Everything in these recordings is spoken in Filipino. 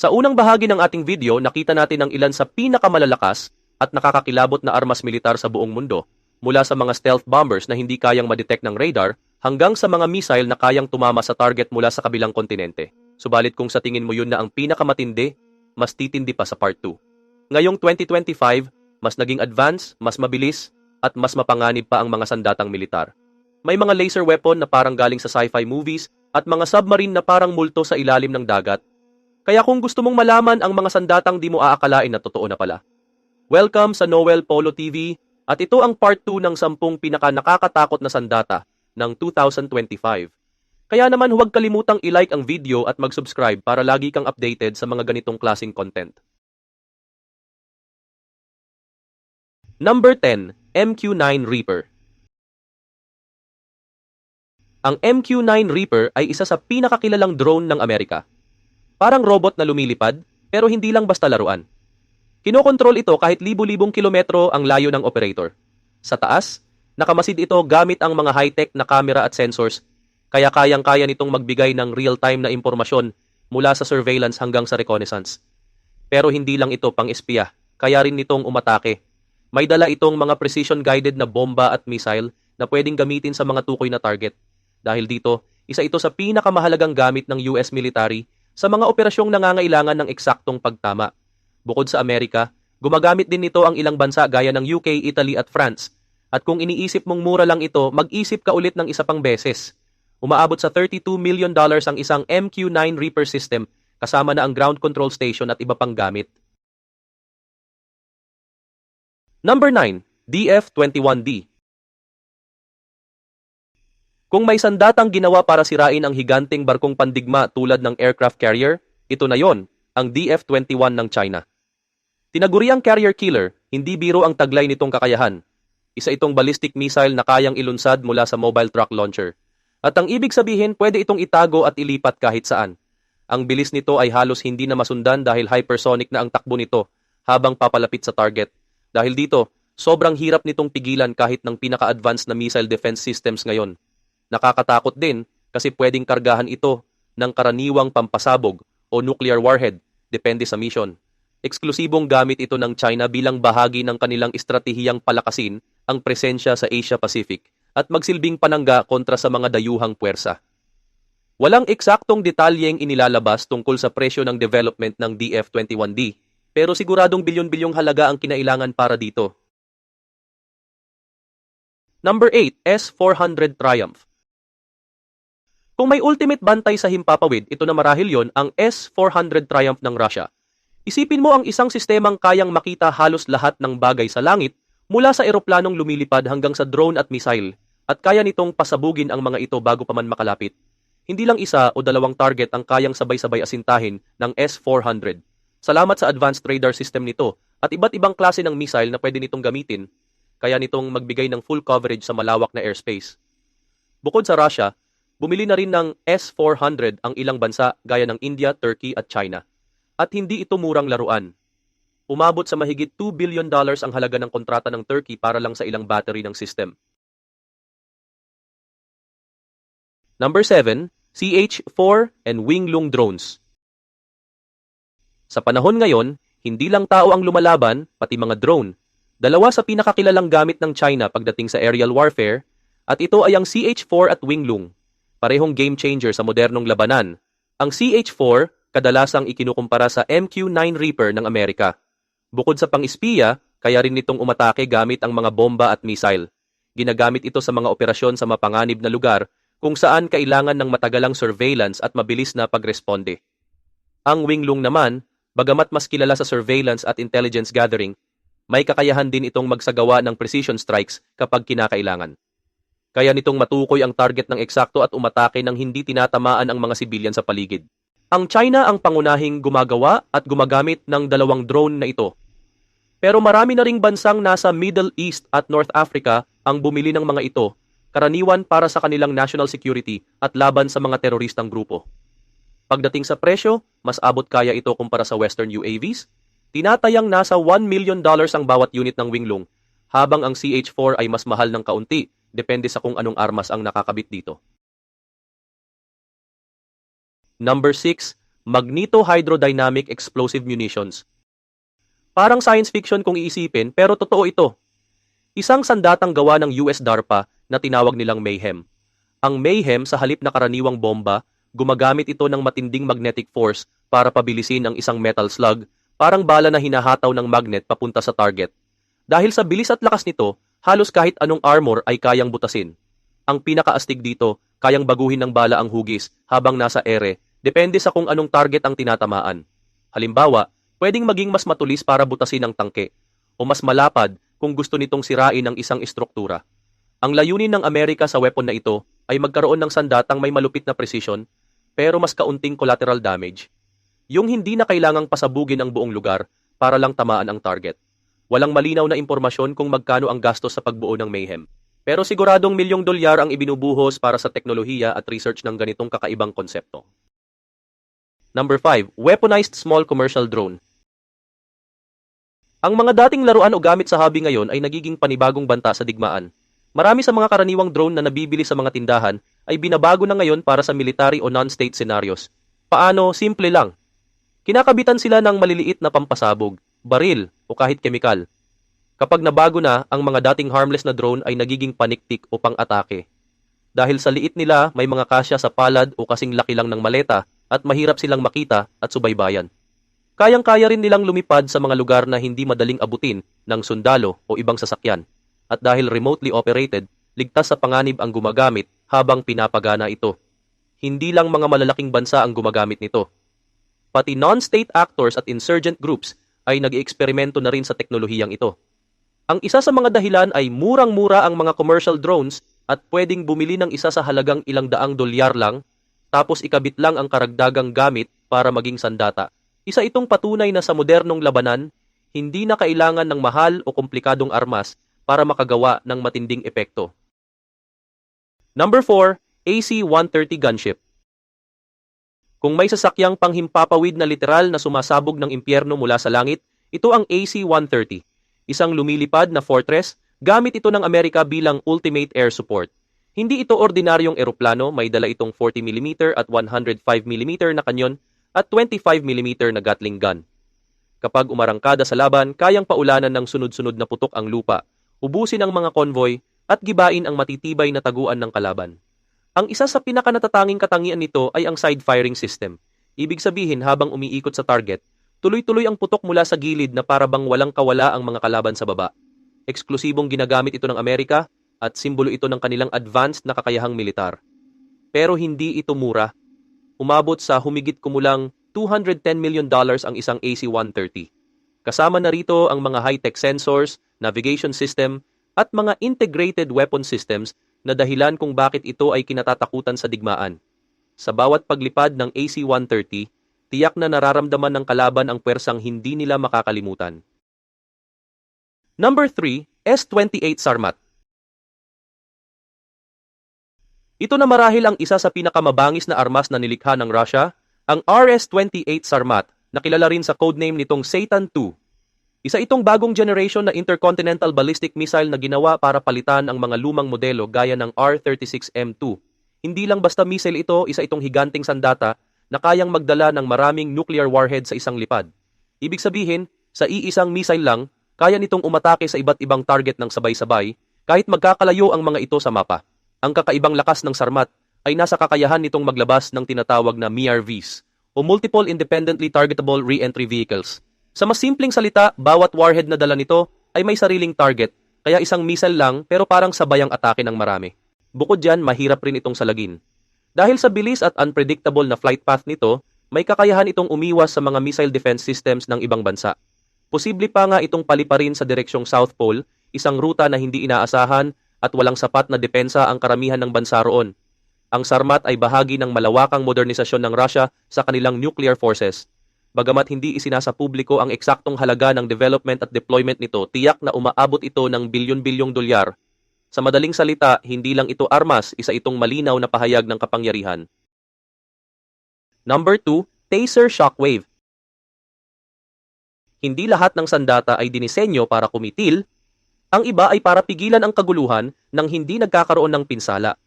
Sa unang bahagi ng ating video, nakita natin ang ilan sa pinakamalalakas at nakakakilabot na armas militar sa buong mundo, mula sa mga stealth bombers na hindi kayang madetect ng radar hanggang sa mga missile na kayang tumama sa target mula sa kabilang kontinente. Subalit kung sa tingin mo yun na ang pinakamatindi, mas titindi pa sa part 2. Ngayong 2025, mas naging advance, mas mabilis, at mas mapanganib pa ang mga sandatang militar. May mga laser weapon na parang galing sa sci-fi movies at mga submarine na parang multo sa ilalim ng dagat. Kaya kung gusto mong malaman ang mga sandatang di mo aakalain na totoo na pala. Welcome sa Noel Polo TV at ito ang part 2 ng 10 pinaka-nakakatakot na sandata ng 2025. Kaya naman huwag kalimutang i-like ang video at mag-subscribe para lagi kang updated sa mga ganitong klaseng content. Number 10, MQ-9 Reaper. Ang MQ-9 Reaper ay isa sa pinakakilalang drone ng Amerika. Parang robot na lumilipad, pero hindi lang basta laruan. Kinokontrol ito kahit libu-libong kilometro ang layo ng operator. Sa taas, nakamasid ito gamit ang mga high-tech na camera at sensors, kaya kayang-kaya nitong magbigay ng real-time na impormasyon mula sa surveillance hanggang sa reconnaissance. Pero hindi lang ito pang-espiya, kaya rin nitong umatake. May dala itong mga precision-guided na bomba at missile na pwedeng gamitin sa mga tukoy na target. Dahil dito, isa ito sa pinakamahalagang gamit ng US military sa mga operasyong nangangailangan ng eksaktong pagtama. Bukod sa Amerika, gumagamit din nito ang ilang bansa gaya ng UK, Italy at France. At kung iniisip mong mura lang ito, mag-isip ka ulit ng isa pang beses. Umaabot sa $32 million ang isang MQ-9 Reaper system kasama na ang ground control station at iba pang gamit. Number 9, DF-21D. Kung may sandatang ginawa para sirain ang higanting barkong pandigma tulad ng aircraft carrier, ito na yon, ang DF-21 ng China. Tinaguriang carrier killer, hindi biro ang taglay nitong kakayahan. Isa itong ballistic missile na kayang ilunsad mula sa mobile truck launcher. At ang ibig sabihin, pwede itong itago at ilipat kahit saan. Ang bilis nito ay halos hindi na masundan dahil hypersonic na ang takbo nito habang papalapit sa target. Dahil dito, sobrang hirap nitong pigilan kahit ng pinaka-advanced na missile defense systems ngayon. Nakakatakot din kasi pwedeng kargahan ito ng karaniwang pampasabog o nuclear warhead, depende sa mission. Eksklusibong gamit ito ng China bilang bahagi ng kanilang estratehiyang palakasin ang presensya sa Asia-Pacific at magsilbing panangga kontra sa mga dayuhang puwersa. Walang eksaktong detalyeng inilalabas tungkol sa presyo ng development ng DF-21D, pero siguradong bilyon-bilyong halaga ang kinailangan para dito. Number 8, S-400 Triumph. Kung may ultimate bantay sa himpapawid, ito na marahil yon ang S-400 Triumph ng Russia. Isipin mo ang isang sistemang kayang makita halos lahat ng bagay sa langit mula sa eroplanong lumilipad hanggang sa drone at missile at kaya nitong pasabugin ang mga ito bago pa man makalapit. Hindi lang isa o dalawang target ang kayang sabay-sabay asintahin ng S-400. Salamat sa advanced radar system nito at iba't ibang klase ng missile na pwede nitong gamitin, kaya nitong magbigay ng full coverage sa malawak na airspace. Bukod sa Russia, bumili na rin ng S-400 ang ilang bansa gaya ng India, Turkey at China. At hindi ito murang laruan. Umabot sa mahigit $2 billion ang halaga ng kontrata ng Turkey para lang sa ilang battery ng system. Number 7, CH-4 and Winglong drones. Sa panahon ngayon, hindi lang tao ang lumalaban, pati mga drone. Dalawa sa pinakakilalang gamit ng China pagdating sa aerial warfare, at ito ay ang CH-4 at Winglong. Parehong game changer sa modernong labanan. Ang CH-4, kadalasang ikinukumpara sa MQ-9 Reaper ng Amerika. Bukod sa pang-espiya, kaya rin nitong umatake gamit ang mga bomba at missile. Ginagamit ito sa mga operasyon sa mapanganib na lugar kung saan kailangan ng matagalang surveillance at mabilis na pagresponde. Ang Winglong naman, bagamat mas kilala sa surveillance at intelligence gathering, may kakayahan din itong magsagawa ng precision strikes kapag kinakailangan. Kaya nitong matukoy ang target ng eksakto at umatake nang hindi tinatamaan ang mga sibilyan sa paligid. Ang China ang pangunahing gumagawa at gumagamit ng dalawang drone na ito. Pero marami na ring bansang nasa Middle East at North Africa ang bumili ng mga ito, karaniwan para sa kanilang national security at laban sa mga teroristang grupo. Pagdating sa presyo, mas abot kaya ito kumpara sa Western UAVs. Tinatayang nasa $1 million ang bawat unit ng Winglong, habang ang CH-4 ay mas mahal ng kaunti, depende sa kung anong armas ang nakakabit dito. Number 6, Magnetohydrodynamic explosive munitions. Parang science fiction kung iisipin, pero totoo ito. Isang sandatang gawa ng US DARPA na tinawag nilang Mayhem. Ang Mayhem sa halip na karaniwang bomba, gumagamit ito ng matinding magnetic force para pabilisin ang isang metal slug, parang bala na hinahataw ng magnet papunta sa target. Dahil sa bilis at lakas nito, halos kahit anong armor ay kayang butasin. Ang pinakaastig dito, kayang baguhin ng bala ang hugis habang nasa ere, depende sa kung anong target ang tinatamaan. Halimbawa, pwedeng maging mas matulis para butasin ang tangke, o mas malapad kung gusto nitong sirain ang isang estruktura. Ang layunin ng Amerika sa weapon na ito ay magkaroon ng sandatang may malupit na precision, pero mas kaunting collateral damage. Yung hindi na kailangang pasabugin ang buong lugar para lang tamaan ang target. Walang malinaw na impormasyon kung magkano ang gastos sa pagbuo ng Mayhem. Pero siguradong milyong dolyar ang ibinubuhos para sa teknolohiya at research ng ganitong kakaibang konsepto. Number 5. Weaponized Small Commercial Drone. Ang mga dating laruan o gamit sa hobby ngayon ay nagiging panibagong banta sa digmaan. Marami sa mga karaniwang drone na nabibili sa mga tindahan ay binabago na ngayon para sa military o non-state scenarios. Paano? Simple lang. Kinakabitan sila ng maliliit na pampasabog, baril o kahit kemikal. Kapag nabago na, ang mga dating harmless na drone ay nagiging paniktik o pang-atake. Dahil sa liit nila, may mga kasya sa palad o kasing laki lang ng maleta at mahirap silang makita at subaybayan. Kayang-kaya rin nilang lumipad sa mga lugar na hindi madaling abutin ng sundalo o ibang sasakyan. At dahil remotely operated, ligtas sa panganib ang gumagamit habang pinapagana ito. Hindi lang mga malalaking bansa ang gumagamit nito. Pati non-state actors at insurgent groups ay nag-ieksperimento na rin sa teknolohiyang ito. Ang isa sa mga dahilan ay murang-mura ang mga commercial drones at pwedeng bumili ng isa sa halagang ilang daang dolyar lang, tapos ikabit lang ang karagdagang gamit para maging sandata. Isa itong patunay na sa modernong labanan, hindi na kailangan ng mahal o komplikadong armas para makagawa ng matinding epekto. Number 4. AC-130 Gunship. Kung may sasakyang panghimpapawid na literal na sumasabog ng impyerno mula sa langit, ito ang AC-130. Isang lumilipad na fortress, gamit ito ng Amerika bilang ultimate air support. Hindi ito ordinaryong eroplano, may dala itong 40mm at 105mm na kanyon at 25mm na Gatling gun. Kapag umarangkada sa laban, kayang paulanan ng sunod-sunod na putok ang lupa, ubusin ang mga konvoy at gibain ang matitibay na taguan ng kalaban. Ang isa sa pinakanatatanging katangian nito ay ang side firing system. Ibig sabihin, habang umiikot sa target, tuloy-tuloy ang putok mula sa gilid na para bang walang kawala ang mga kalaban sa baba. Eksklusibong ginagamit ito ng Amerika at simbolo ito ng kanilang advanced na kakayahang militar. Pero hindi ito mura. Umabot sa humigit kumulang $210 million ang isang AC-130. Kasama na rito ang mga high-tech sensors, navigation system, at mga integrated weapon systems na dahilan kung bakit ito ay kinatatakutan sa digmaan. Sa bawat paglipad ng AC-130, tiyak na nararamdaman ng kalaban ang pwersang hindi nila makakalimutan. Number 3, S-28 Sarmat. Ito na marahil ang isa sa pinakamabangis na armas na nilikha ng Russia, ang RS-28 Sarmat, na kilala rin sa codename nitong Satan II. Isa itong bagong generation na intercontinental ballistic missile na ginawa para palitan ang mga lumang modelo gaya ng R-36M2. Hindi lang basta missile ito, isa itong higanting sandata na kayang magdala ng maraming nuclear warhead sa isang lipad. Ibig sabihin, sa iisang missile lang, kaya nitong umatake sa iba't ibang target ng sabay-sabay kahit magkakalayo ang mga ito sa mapa. Ang kakaibang lakas ng Sarmat ay nasa kakayahan nitong maglabas ng tinatawag na MIRVs o Multiple Independently Targetable Re-Entry Vehicles. Sa mas simpleng salita, bawat warhead na dala nito ay may sariling target, kaya isang missile lang pero parang sabayang atake ng marami. Bukod dyan, mahirap rin itong salagin. Dahil sa bilis at unpredictable na flight path nito, may kakayahan itong umiwas sa mga missile defense systems ng ibang bansa. Posible pa nga itong paliparin sa direksyong South Pole, isang ruta na hindi inaasahan at walang sapat na depensa ang karamihan ng bansa roon. Ang Sarmat ay bahagi ng malawakang modernisasyon ng Russia sa kanilang nuclear forces. Bagamat hindi isinasa publiko ang eksaktong halaga ng development at deployment nito, tiyak na umaabot ito ng bilyon-bilyong dolyar. Sa madaling salita, hindi lang ito armas, isa itong malinaw na pahayag ng kapangyarihan. Number 2, Taser Shockwave. Hindi lahat ng sandata ay dinisenyo para kumitil, ang iba ay para pigilan ang kaguluhan nang hindi nagkakaroon ng pinsala.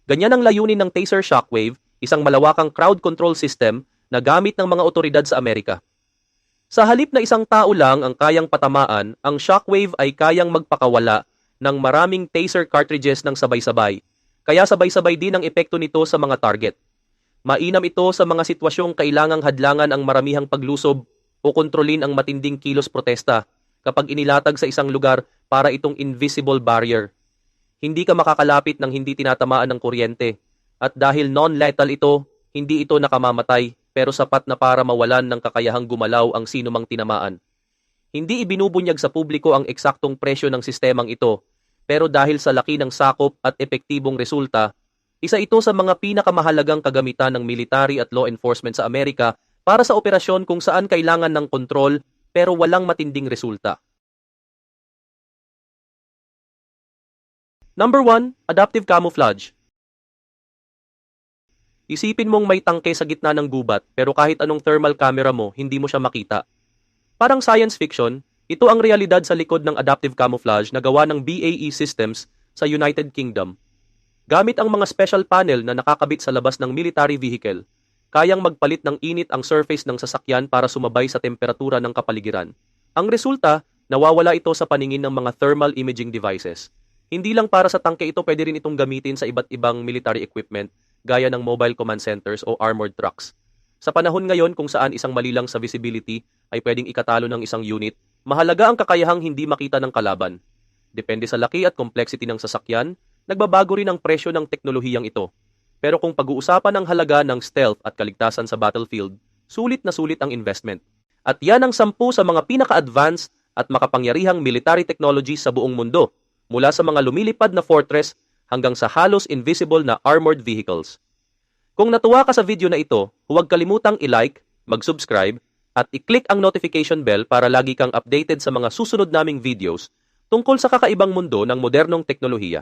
Ganyan ang layunin ng Taser Shockwave, isang malawakang crowd control system na gamit ng mga otoridad sa Amerika. Sa halip na isang tao lang ang kayang patamaan, ang shockwave ay kayang magpakawala ng maraming taser cartridges ng sabay-sabay. Kaya sabay-sabay din ang epekto nito sa mga target. Mainam ito sa mga sitwasyong kailangang hadlangan ang maramihang paglusob o kontrolin ang matinding kilos protesta kapag inilatag sa isang lugar para itong invisible barrier. Hindi ka makakalapit ng hindi tinatamaan ng kuryente. At dahil non-lethal ito, hindi ito nakamamatay pero sapat na para mawalan ng kakayahang gumalaw ang sino mang tinamaan. Hindi ibinubunyag sa publiko ang eksaktong presyo ng sistemang ito, pero dahil sa laki ng sakop at epektibong resulta, isa ito sa mga pinakamahalagang kagamitan ng military at law enforcement sa Amerika para sa operasyon kung saan kailangan ng kontrol pero walang matinding resulta. Number 1, adaptive camouflage. Isipin mong may tangke sa gitna ng gubat pero kahit anong thermal camera mo, hindi mo siya makita. Parang science fiction, ito ang realidad sa likod ng adaptive camouflage na gawa ng BAE Systems sa United Kingdom. Gamit ang mga special panel na nakakabit sa labas ng military vehicle, kayang magpalit ng init ang surface ng sasakyan para sumabay sa temperatura ng kapaligiran. Ang resulta, nawawala ito sa paningin ng mga thermal imaging devices. Hindi lang para sa tangke ito, pwede rin itong gamitin sa iba't ibang military equipment gaya ng mobile command centers o armored trucks. Sa panahon ngayon kung saan isang mali lang sa visibility ay pwedeng ikatalo ng isang unit, mahalaga ang kakayahang hindi makita ng kalaban. Depende sa laki at complexity ng sasakyan, nagbabago rin ang presyo ng teknolohiyang ito. Pero kung pag-uusapan ang halaga ng stealth at kaligtasan sa battlefield, sulit na sulit ang investment. At yan ang 10 sa mga pinaka-advanced at makapangyarihang military technologies sa buong mundo, mula sa mga lumilipad na fortress hanggang sa halos invisible na armored vehicles. Kung natuwa ka sa video na ito, huwag kalimutang i-like, mag-subscribe, at i-click ang notification bell para lagi kang updated sa mga susunod naming videos tungkol sa kakaibang mundo ng modernong teknolohiya.